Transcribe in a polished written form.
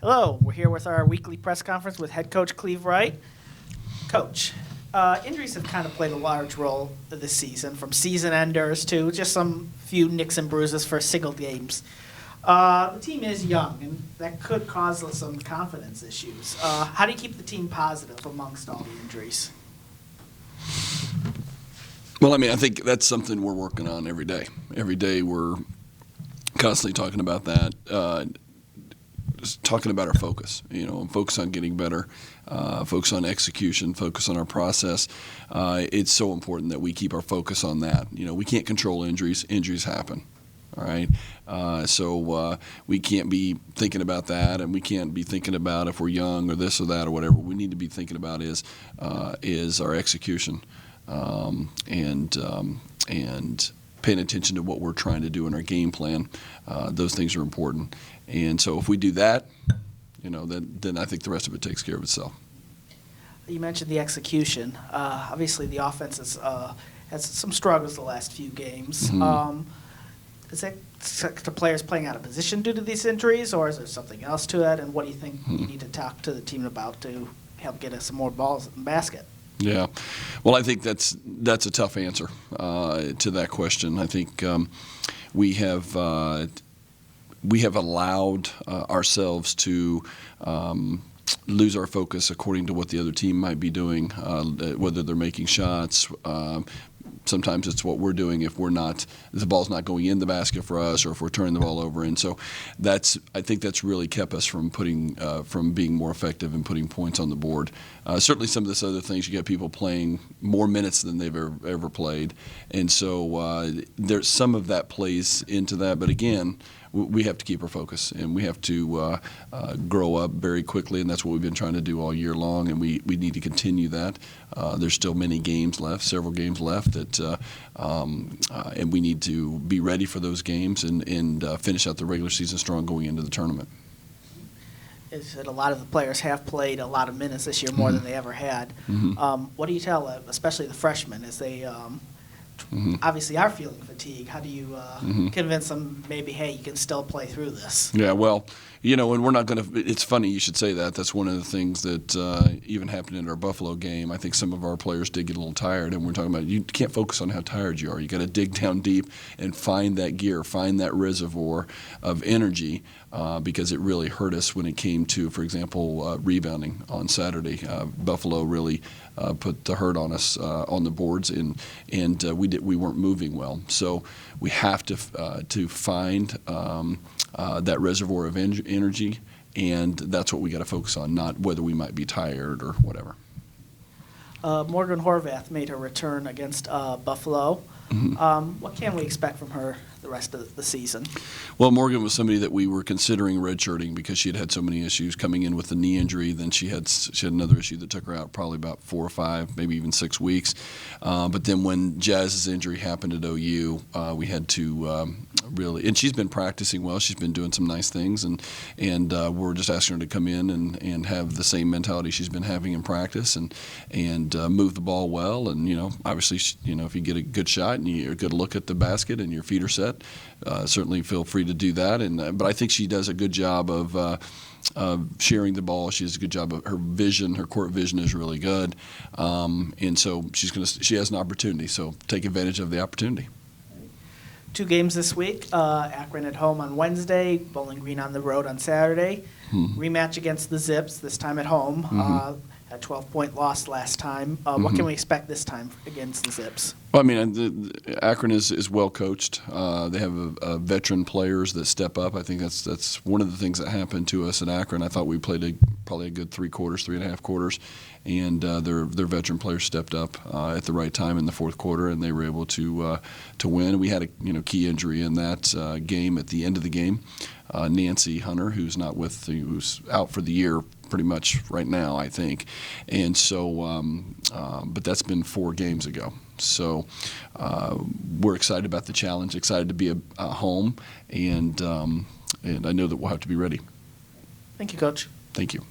Hello, we're here with our weekly press conference with head coach Cleve Wright. Coach, injuries have kind of played a large role this season, from season enders to just some few nicks and bruises for single games. The team is young, and that could cause some confidence issues. How do you keep the team positive amongst all the injuries? Well, I think that's something we're working on every day. Every day we're constantly talking about that. Just talking about our focus, and focus on getting better, focus on execution, focus on our process. It's so important that we keep our focus on that. We can't control injuries. Injuries happen, all right? So we can't be thinking about that, and we can't be thinking about if we're young or this or that or whatever. What we need to be thinking about is our execution and paying attention to what we're trying to do in our game plan. Those things are important. And so if we do that, then I think the rest of it takes care of itself. You mentioned the execution. Obviously, the offense has some struggles the last few games. Mm-hmm. Is it the players playing out of position due to these injuries, or is there something else to that? And what do you think you need to talk to the team about to help get us some more balls in the basket? Yeah, well, I think that's a tough answer to that question. I think we have allowed ourselves to lose our focus according to what the other team might be doing, whether they're making shots. Sometimes it's what we're doing if the ball's not going in the basket for us, or if we're turning the ball over. And so I think that's really kept us from being more effective and putting points on the board. Certainly some of this other things, you get people playing more minutes than they've ever played. And so there's some of that plays into that. But again, we have to keep our focus, and we have to grow up very quickly, and that's what we've been trying to do all year long, and we need to continue that. There's still many games left, several games left, and we need to be ready for those games and finish out the regular season strong going into the tournament. Is that a lot of the players have played a lot of minutes this year, more than they ever had. Mm-hmm. What do you tell, especially the freshmen, as they obviously are feeling fatigue? How do you convince them maybe, hey, you can still play through this? Yeah, well, and we're not going to – it's funny you should say that. That's one of the things that even happened in our Buffalo game. I think some of our players did get a little tired, and we're talking about you can't focus on how tired you are. You got to dig down deep and find that gear, find that reservoir of energy, because it really hurt us when it came to, for example, rebounding on Saturday. Buffalo really put the hurt on us on the boards, and we weren't moving well. So we have to find that reservoir of energy, and that's what we got to focus on, not whether we might be tired or whatever. Morgan Horvath made her return against Buffalo. Mm-hmm. What can we expect from her the rest of the season? Well, Morgan was somebody that we were considering redshirting because she had so many issues coming in with the knee injury. Then she had another issue that took her out probably about 4 or 5, maybe even 6 weeks. But then when Jazz's injury happened at OU, we had to really, and she's been practicing well. She's been doing some nice things, and we're just asking her to come in and have the same mentality she's been having in practice and move the ball well. And obviously, if you get a good shot and you get a good look at the basket and your feet are set, certainly feel free to do that. But I think she does a good job of sharing the ball. She does a good job of her vision. Her court vision is really good, and so she has an opportunity. So take advantage of the opportunity. 2 games this week. Akron at home on Wednesday, Bowling Green on the road on Saturday. Rematch against the Zips, this time at home. A 12-point loss last time. What can we expect this time against the Zips? Well, Akron is well coached. They have veteran players that step up. I think that's one of the things that happened to us at Akron. I thought we played probably a good 3.5 quarters, and their veteran players stepped up at the right time in the fourth quarter, and they were able to win. We had a key injury in that game at the end of the game. Nancy Hunter, who's out for the year pretty much right now, I think. And so, but that's been 4 games ago. So we're excited about the challenge, excited to be at home, and I know that we'll have to be ready. Thank you, Coach. Thank you.